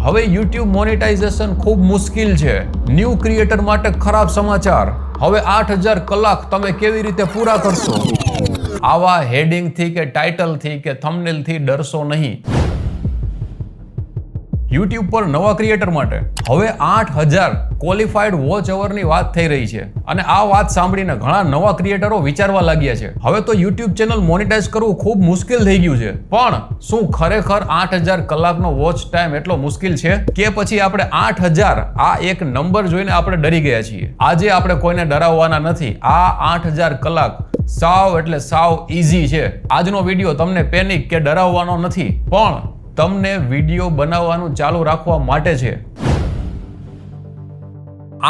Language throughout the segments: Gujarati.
હવે YouTube મોનેટાઇઝેશન ખૂબ મુશ્કેલ છે. ન્યૂ ક્રિએટર માટે ખરાબ સમાચાર. હવે 8000 કલાક તમે કેવી રીતે પૂરા કરશો? આવા હેડિંગથી કે ટાઇટલથી કે થંબનેલથી ડરશો નહીં. YouTube પર નવા ક્રિએટર માટે હવે 8000 ક્વોલિફાઈડ વોચ અવરની વાત થઈ રહી છે અને આ વાત સાંભળીને ઘણા નવા ક્રિએટરો વિચારવા લાગ્યા છે હવે તો YouTube ચેનલ મોનેટાઇઝ કરવું ખૂબ મુશ્કેલ થઈ ગયું છે. પણ શું ખરેખર 8000 કલાકનો વોચ ટાઈમ એટલો મુશ્કેલ છે કે પછી આપણે 8000 આ એક નંબર જોઈને આપણે ડરી ગયા છીએ? આજે આપણે કોઈને ડરાવવાના નથી. આ 8000 કલાક સાવ એટલે સાવ ઈઝી છે. આજનો વિડીયો તમને પેનિક કે ડરાવવાનો નથી, પણ તમને વિડીયો બનાવવાનું ચાલુ રાખવા માટે છે.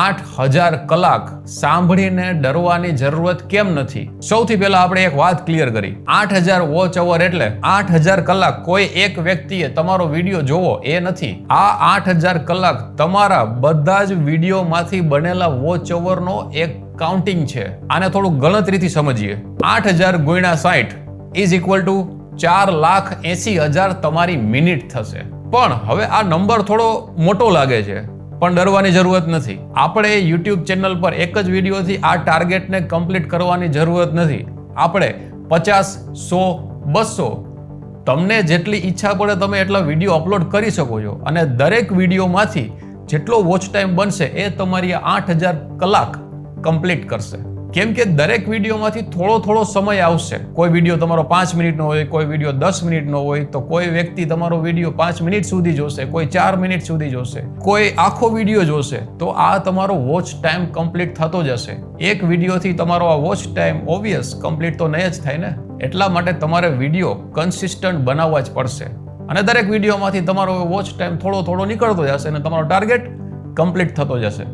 8000 કલાક સાંભળીને ડરવાની જરૂરત કેમ નથી? સૌથી પહેલા આપણે એક વાત ક્લિયર કરી. 8000 વોચ અવર એટલે 8000 કલાક કોઈ એક વ્યક્તિએ તમારો વિડીયો જોવો એ નથી. આ 8000 કલાક તમારા બધા જ વિડીયોમાંથી બનેલા વોચ અવરનો એક કાઉન્ટિંગ છે. આને થોડું ગણતરીથી સમજીએ. 8000 ગુણ્યા 60 ઇઝ ઇક્વલ ટુ 4,80,000 તમારી મિનિટ થશે. પણ હવે આ નંબર થોડો મોટો લાગે છે, પણ ડરવાની જરૂરત નથી. આપણે YouTube ચેનલ પર એક જ વિડીયોથી આ ટાર્ગેટને કમ્પ્લીટ કરવાની જરૂરત નથી. આપણે 50, 100, 200 તમને જેટલી ઈચ્છા પડે તમે એટલા વિડીયો અપલોડ કરી શકો છો અને દરેક વિડીયોમાંથી જેટલો વોચ ટાઈમ બનશે એ તમારી 8000 કલાક કમ્પ્લીટ કરશે. કેમ કે દરેક વિડીયોમાંથી થોડો સમય આવશે. કોઈ વિડીયો તમારો 5 મિનિટનો હોય, કોઈ વિડીયો 10 મિનિટનો હોય, તો કોઈ વ્યક્તિ તમારો વિડીયો 5 મિનિટ સુધી જોશે, કોઈ 4 મિનિટ સુધી જોશે, કોઈ આખો વિડીયો જોશે. તો આ તમારો વોચ ટાઈમ કમ્પ્લીટ થતો જશે. એક વિડીયોથી તમારો આ વોચ ટાઈમ ઓબ્વિયસ કમ્પ્લીટ તો નહીં જ થાય ને. એટલા માટે તમારે વિડીયો કન્સિસ્ટન્ટ બનાવવા જ પડશે અને દરેક વિડીયોમાંથી તમારો વોચ ટાઈમ થોડો નીકળતો જશે અને તમારો ટાર્ગેટ કમ્પ્લીટ થતો જશે.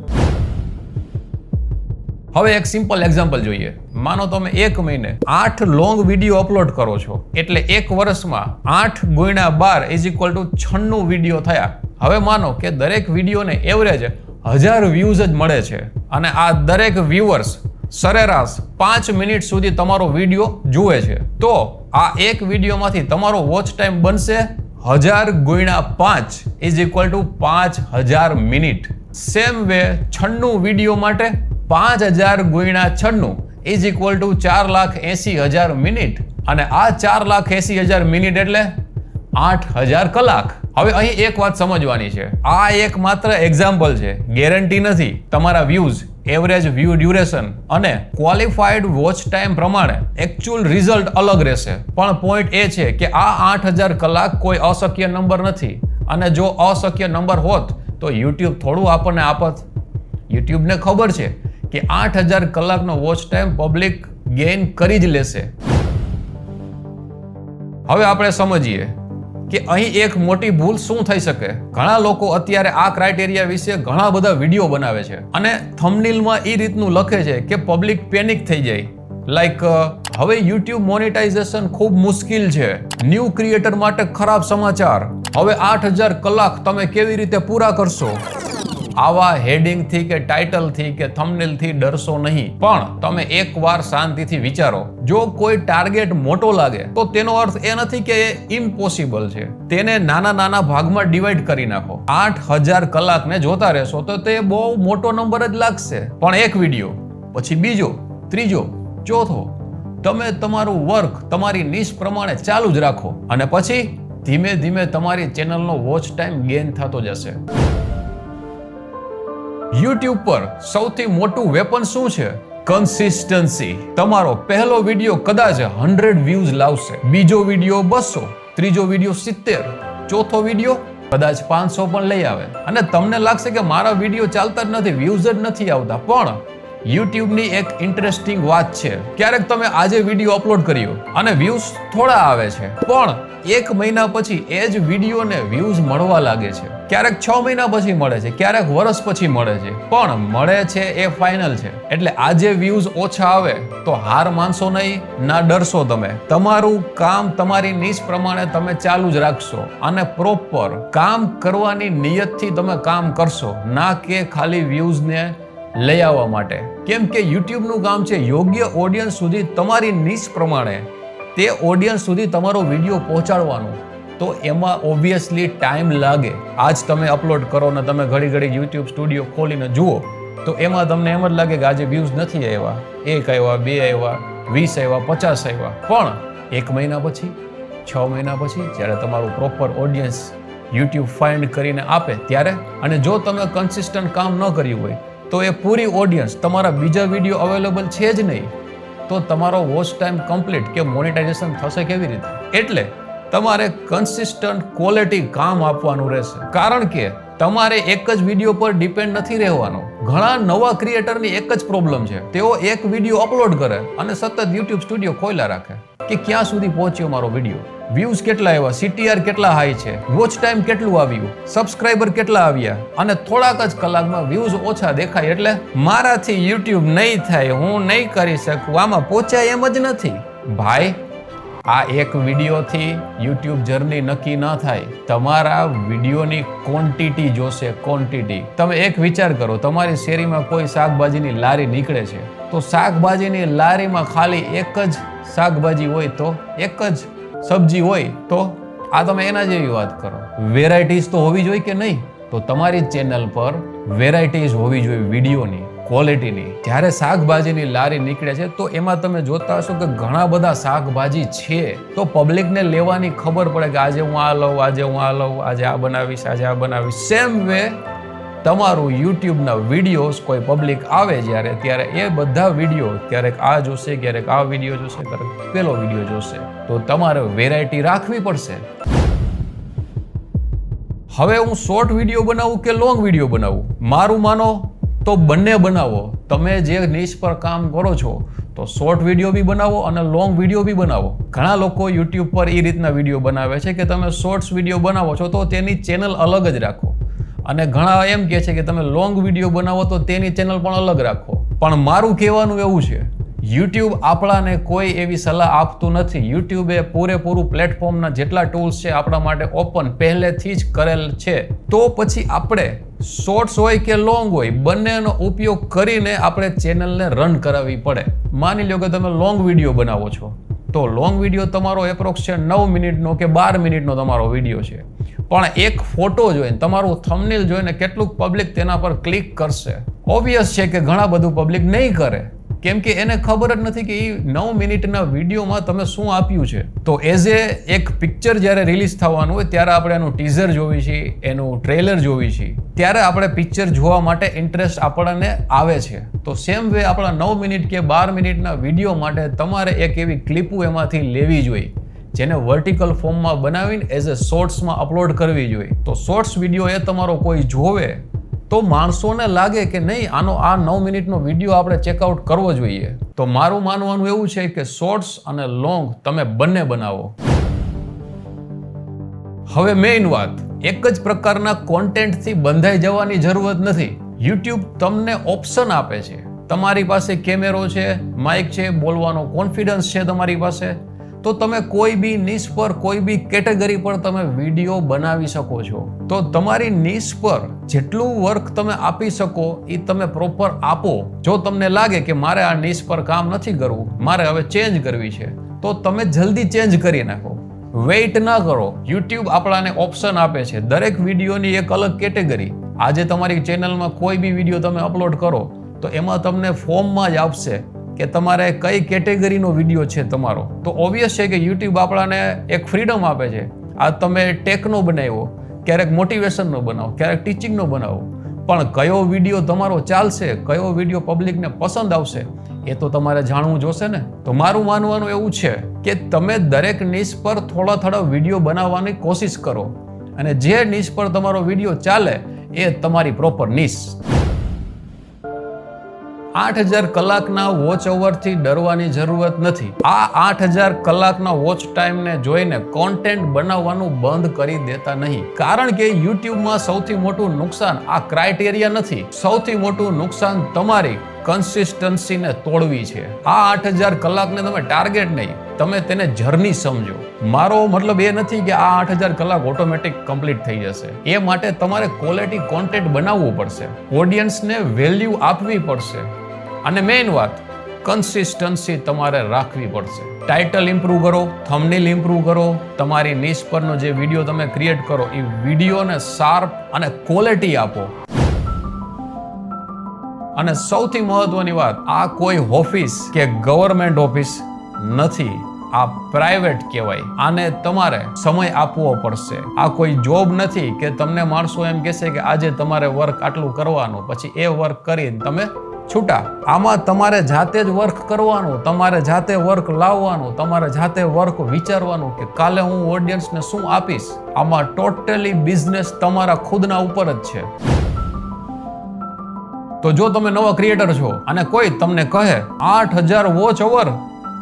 હવે એક સિમ્પલ એક્ઝામ્પલ જોઈએ. માનો તમે એક મહિને 8 લોંગ વિડીયો અપલોડ કરો છો, એટલે એક વર્ષમાં 8 ગુણ્યા 12 ઇઝ ઇક્વલ ટુ 96 વિડીયો થયા. હવે માનો કે દરેક વિડીયોને એવરેજ 1000 વ્યૂઝ જ મળે છે અને આ દરેક વ્યુઅર્સ સરેરાશ 5 મિનિટ સુધી તમારો વિડીયો જુએ છે. તો આ એક વિડીયોમાંથી તમારો વોચ ટાઈમ બનશે 1000 ગુણ્યા 5 ઇઝ ઇક્વલ ટુ 5000 મિનિટ. સેમ વે 96 વિડીયો માટે 5000 ગુણ્યા 96 ઇઝ ઇક્વલ ટુ 4,80,000 મિનિટ અને આ 4,80,000 મિનિટ એટલે 8000 કલાક. હવે અહીં એક વાત સમજવાની છે. આ એક માત્ર એક્ઝામ્પલ છે, ગેરંટી નથી. તમારા વ્યૂઝ, એવરેજ વ્યૂ ડ્યુરેશન અને ક્વોલિફાઈડ વોચ ટાઈમ પ્રમાણે એકચ્યુઅલ રિઝલ્ટ અલગ રહેશે. પણ પોઈન્ટ એ છે કે આ 8000 કલાક કોઈ અશક્ય નંબર નથી અને જો અશક્ય નંબર હોત તો YouTube થોડું આપણને આપત. YouTubeને ખબર છે કે 8000 કલાકનો વોચ ટાઈમ પબ્લિક ગેઇન કરી જ લેશે. હવે આપણે સમજીએ કે અહીં એક મોટી ભૂલ શું થઈ શકે. ઘણા લોકો અત્યારે આ ક્રાઇટેરિયા વિશે ઘણા બધા વિડીયો બનાવે છે અને થંબનેલમાં એ રીતનું લખે છે કે પબ્લિક પેનિક થઈ જાય. લાઈક હવે YouTube મોનેટાઇઝેશન ખૂબ મુશ્કેલ છે. ન્યૂ ક્રિએટર માટે ખરાબ સમાચાર. હવે 8000 કલાક તમે કેવી રીતે પૂરા કરશો? આવા હેડિંગથી કે ટાઇટલથી કે થંબનેલથી ડરશો નહીં. પણ તમે એકવાર શાંતિથી વિચારો. જો કોઈ ટાર્ગેટ મોટો લાગે તો તેનો અર્થ એ નથી કે એ ઇમ્પોસિબલ છે. તેને નાના ભાગમાં ડિવાઈડ કરી નાખો. 8000 કલાકને જોતા રહેશો તો તે બહુ મોટો નંબર જ લાગશે. પણ એક વિડીયો, પછી બીજો, ત્રીજો, ચોથો, તમે તમારું વર્ક તમારી નિશ પ્રમાણે ચાલુ જ રાખો અને પછી ધીમે ધીમે તમારી ચેનલનો વોચ ટાઈમ ગેઇન થતો જશે. YouTube પર સૌથી મોટું વેપન શું છે? કન્સિસ્ટન્સી. તમારો પહેલો વિડીયો કદાચ 100 વ્યૂઝ લાવશે, બીજો વિડીયો 200, ત્રીજો વિડીયો 70, ચોથો વિડીયો કદાચ 500 પણ લઈ આવે અને તમને લાગશે કે મારા વિડીયો ચાલતા જ નથી, વ્યૂઝ જ નથી આવતા. પણ YouTubeની એક ઇન્ટરેસ્ટિંગ વાત છે. ક્યારેક તમે આજે વિડીયો અપલોડ કર્યો અને વ્યૂઝ થોડા આવે છે, પણ એક મહિના પછી એ જ વિડીયોને વ્યૂઝ મળવા લાગે છે. ક્યારેક 6 મહિના પછી મળે છે, ક્યારેક વર્ષ પછી મળે છે, પણ મળે છે એ ફાઇનલ છે. એટલે આજે વ્યૂઝ ઓછા આવે તો હાર માનશો નહીં, ના ડરશો. તમે તમારું કામ તમારી નીશ પ્રમાણે તમે ચાલુ જ રાખશો અને પ્રોપર કામ કરવાની નિયતથી તમે કામ કરશો, ના કે ખાલી વ્યૂઝને લઈ આવવા માટે. કેમ કે YouTubeનું કામ છે યોગ્ય ઓડિયન્સ સુધી તમારી નીશ પ્રમાણે તે ઓડિયન્સ સુધી તમારો વિડીયો પહોંચાડવાનું. તો એમાં ઓબ્વિયસલી ટાઈમ લાગે. આજ તમે અપલોડ કરો ને તમે ઘડી ઘડી યુટ્યુબ સ્ટુડિયો ખોલીને જુઓ તો એમાં તમને એમ જ લાગે કે આજે વ્યૂઝ નથી આવ્યા, 1 આવ્યા, 2 આવ્યા, 20 આવ્યા, 50 આવ્યા. પણ 1 મહિના પછી, 6 મહિના પછી જ્યારે તમારું પ્રોપર ઓડિયન્સ યુટ્યુબ ફાઇન્ડ કરીને આપે ત્યારે, અને જો તમે કન્સિસ્ટન્ટ કામ ન કર્યું હોય તો એ પૂરી ઓડિયન્સ તમારા બીજા વિડીયો અવેલેબલ છે જ નહીં, તો તમારો વોચ ટાઈમ કમ્પ્લીટ કે મોનેટાઇઝેશન થશે કેવી રીતે? એટલે તમારે કન્સિસ્ટન્ટ ક્વોલિટી કામ આપવાનું રહેશે. કારણ કે તમારે એક જ વિડીયો પર ડિપેન્ડ નથી રહેવાનો. ઘણા નવા ક્રિએટરની એક જ પ્રોબ્લેમ છે, તેઓ એક વિડીયો અપલોડ કરે અને સતત યુટ્યુબ સ્ટુડિયો ખોલ્યા રાખે કે ક્યાં સુધી પહોંચ્યો મારો વિડીયો, વ્યૂઝ કેટલા આવ્યા, CTR કેટલા હાઈ છે, વોચ ટાઈમ કેટલું આવ્યું, સબસ્ક્રાઇબર કેટલા આવ્યા, અને થોડાક જ કલાકમાં વ્યૂઝ ઓછા દેખાય એટલે મારાથી યુટ્યુબ નહીં થાય, હું નહીં કરી શકું, આમાં પહોંચાય એમ જ નથી. ભાઈ, આ એક વિડીયોથી યુટ્યુબ જર્ની નક્કી ન થાય. તમારા વિડીયોની ક્વોન્ટિટી જોશે, ક્વોન્ટિટી. તમે એક વિચાર કરો, તમારી શેરીમાં કોઈ શાકભાજીની લારી નીકળે છે તો શાકભાજીની લારીમાં ખાલી એક જ શાકભાજી હોય તો, એક જ સબ્જી હોય તો, આ તમે એના જેવી વાત કરો. વેરાયટીઝ તો હોવી જોઈએ કે નહીં? તો તમારી ચેનલ પર વેરાયટીઝ હોવી જોઈએ વિડીયોની, ક્વોલિટીની. જ્યારે શાકભાજીની લારી નીકળે છે તો એમાં તમે જોતા હશો કે ઘણા બધા શાકભાજી છે, તો પબ્લિકને લેવાની ખબર પડે કે આજે હું આ લઉં, આજે હું આ લઉં, આજે આ બનાવીશ, આજે આ બનાવીશ. સેમ વે તમારું યુટ્યુબના વિડીયોઝ કોઈ પબ્લિક આવે જ્યારે, ત્યારે એ બધા વિડીયો ક્યારેક આ જોશે, ક્યારેક આ વિડીયો જોશે, ક્યારેક પેલો વિડીયો જોશે. તો તમારે વેરાયટી રાખવી પડશે. હવે હું શોર્ટ વિડીયો બનાવું કે લોંગ વિડીયો બનાવું? મારું માનો તો બંને બનાવો. તમે જે નિશ પર કામ કરો છો તો શોર્ટ વિડીયો બી બનાવો અને લોંગ વિડીયો બી બનાવો. ઘણા લોકો યુટ્યુબ પર એ રીતના વિડીયો બનાવે છે કે તમે શોર્ટ્સ વિડીયો બનાવો છો તો તેની ચેનલ અલગ જ રાખો, અને ઘણા એમ કહે છે કે તમે લોંગ વિડીયો બનાવો તો તેની ચેનલ પણ અલગ રાખો. પણ મારું કહેવાનું એવું છે, યુટ્યુબ આપણાને કોઈ એવી સલાહ આપતું નથી. યુટ્યુબ એ પૂરેપૂરું પ્લેટફોર્મના જેટલા ટૂલ્સ છે આપણા માટે ઓપન પહેલેથી જ કરેલ છે. તો પછી આપણે શોર્ટ્સ હોય કે લોંગ હોય, બંનેનો ઉપયોગ કરીને આપણે ચેનલને રન કરાવવી પડે. માની લો કે તમે લોંગ વિડીયો બનાવો છો તો લોંગ વિડીયો તમારો એપ્રોક્સ છે 9 મિનિટનો કે 12 મિનિટનો તમારો વિડીયો છે, પણ એક ફોટો જોઈને, તમારું થંબનેલ જોઈને કેટલુંક પબ્લિક તેના પર ક્લિક કરશે? ઓબ્વિયસ છે કે ઘણા બધું પબ્લિક નહીં કરે, કેમ કે એને ખબર જ નથી કે એ 9 મિનિટના વિડીયોમાં તમે શું આપ્યું છે. તો એઝ એ એક પિક્ચર જ્યારે રિલીઝ થવાનું હોય ત્યારે આપણે એનું ટીઝર જોવી છીએ, એનું ટ્રેલર જોવી છીએ, ત્યારે આપણે પિક્ચર જોવા માટે ઇન્ટરેસ્ટ આપણને આવે છે. તો સેમ વે આપણા 9 મિનિટ કે 12 મિનિટના વિડીયો માટે તમારે એક એવી ક્લિપો એમાંથી લેવી જોઈએ જેને વર્ટિકલ ફોર્મમાં બનાવીને એઝ એ શોર્ટ્સમાં અપલોડ કરવી જોઈએ. તો શોર્ટ્સ વિડીયો એ તમારો કોઈ જોવે તો માણસોને લાગે કે નહીં, આનો આ 9 મિનિટનો વિડીયો આપણે ચેકઆઉટ કરવો જોઈએ. તો મારું માનવાનું એવું છે કે શોર્ટ્સ અને લોંગ તમે બંને બનાવો. હવે મેઇન વાત, એક જ પ્રકારના કોન્ટેન્ટથી બંધાઈ જવાની જરૂરત નથી. યુટ્યુબ તમને ઓપ્શન આપે છે. તમારી પાસે કેમેરો છે, માઇક છે, બોલવાનો કોન્ફિડન્સ છે તમારી પાસે, તો તમે કોઈ બી નિશ પર, કોઈ બી કેટેગરી પર તમે વિડીયો બનાવી શકો છો. તો તમારી નિશ પર જેટલું વર્ક તમે આપી શકો એ તમે પ્રોપર આપો. જો તમને લાગે કે મારે આ નિશ પર કામ નથી કરવું, મારે હવે ચેન્જ કરવી છે, તો તમે જલ્દી ચેન્જ કરી નાખો. વેઇટ ના કરો. યુટ્યુબ આપણાને ઓપ્શન આપે છે, દરેક વિડીયોની એક અલગ કેટેગરી. આજે તમારી ચેનલમાં કોઈ બી વિડીયો તમે અપલોડ કરો તો એમાં તમને ફોર્મમાં જ આપશે કે તમારે કઈ કેટેગરીનો વિડીયો છે તમારો. તો ઓબ્વિયસ છે કે યુટ્યુબ આપણાને એક ફ્રીડમ આપે છે. આ તમે ટેકનો બનાવ્યો, ક્યારેક મોટિવેશનનો બનાવો, ક્યારેક ટીચિંગનો બનાવો, પણ કયો વિડીયો તમારો ચાલશે, કયો વિડીયો પબ્લિકને પસંદ આવશે એ તો તમારે જાણવું જોશે ને. તો મારું માનવાનું એવું છે કે તમે દરેક નિશ પર થોડા થોડા વિડીયો બનાવવાની કોશિશ કરો, અને જે નિશ પર તમારો વિડીયો ચાલે એ તમારી પ્રોપર નિશ. 8000 કલાકના વોચ ઓવરથી ડરવાની જરૂરત નથી. આ 8000 કલાકના વોચ ટાઈમને જોઈને કોન્ટેન્ટ બનાવવાનું બંધ કરી દેતા નહીં. કારણ કે યુટ્યુબમાં સૌથી મોટું નુકસાન આ ક્રાઇટેરિયા નથી. સૌથી મોટું નુકસાન તમારી કન્સિસ્ટન્સીને તોડવી છે. આ 8000 કલાકને તમે ટાર્ગેટ નહીં, તમે તેને જર્ની સમજો. મારો મતલબ એ નથી કે આ 8000 કલાક ઓટોમેટિક કમ્પ્લીટ થઈ જશે. એ માટે તમારે ક્વોલિટી કોન્ટેન્ટ બનાવવું પડશે, ઓડિયન્સને વેલ્યુ આપવી પડશે, અને મેઇન વાત, કન્સિસ્ટન્સી તમારે રાખવી પડશે. ટાઇટલ ઇમ્પ્રૂવ કરો, થંબનેલ ઇમ્પ્રૂવ કરો, તમારી નિશ પરનો જે વિડીયો તમે ક્રિએટ કરો એ વિડીયોને શાર્પ અને ક્વોલિટી આપો. અને સૌથી મહત્વની વાત, આ કોઈ ઓફિસ કે ગવર્મેન્ટ ઓફિસ નથી, આ પ્રાઇવેટ કહેવાય. આને તમારે સમય આપવો પડશે. આ કોઈ જોબ નથી કે તમને માણસો એમ કહેશે કે આજે તમારે વર્ક આટલું કરવાનું, પછી એ વર્ક કરીને તમે છૂટા. આમાં તમારે જાતે જ વર્ક કરવાનું, તમારે જાતે વર્ક લાવવાનું, તમારે જાતે વર્ક વિચારવાનું કે કાલે હું ઓડિયન્સને શું આપીશ. આમાં ટોટલી બિઝનેસ તમારા ખુદના ઉપર જ છે. તો જો તમે નવા ક્રિએટર છો અને કોઈ તમને કહે 8000 વોચ અવર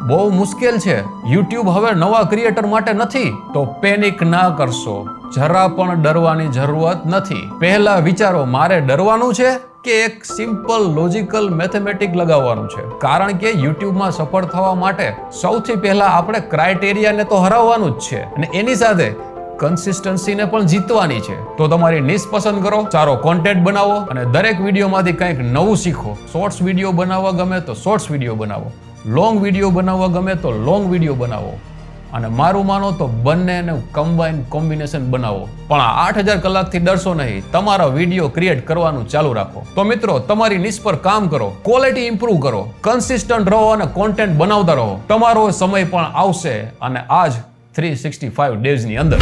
બહુ મુશ્કેલ છે, YouTube હવે નવા ક્રિએટર માટે નથી, તો પેનિક ના કરશો. જરા પણ ડરવાની જરૂરત નથી. પહેલા વિચારો, મારે ડરવાનું છે કે એક સિમ્પલ લોજિકલ મેથેમેટિક લગાવવાનું છે? કારણ કે યુટ્યુબમાં સફળ થવા માટે સૌથી પહેલા આપણે ક્રાઇટેરિયાને તો હરાવવાનું જ છે અને એની સાથે કન્સિસ્ટન્સીને પણ જીતવાની છે. તો તમારી નિશ પસંદ કરો, સારો કોન્ટેન્ટ બનાવો અને દરેક વિડીયોમાંથી કંઈક નવું શીખો. શોર્ટ્સ વિડીયો બનાવવા ગમે તો શોર્ટ્સ વિડીયો બનાવો, લોંગ વિડીયો બનાવવા ગમે તો લોંગ વિડીયો બનાવો, અને મારું માનો તો બંનેને કમ્બાઈન કોમ્બિનેશન બનાવો. પણ આ 8000 કલાકથી ડરશો નહીં. તમારા વિડીયો ક્રિએટ કરવાનું ચાલુ રાખો. તો મિત્રો, તમારી નિશ પર કામ કરો, ક્વોલિટી ઇમ્પ્રૂવ કરો, કન્સિસ્ટન્ટ રહો અને કોન્ટેન્ટ બનાવતા રહો. તમારો સમય પણ આવશે અને આજ 365 ડેઝની અંદર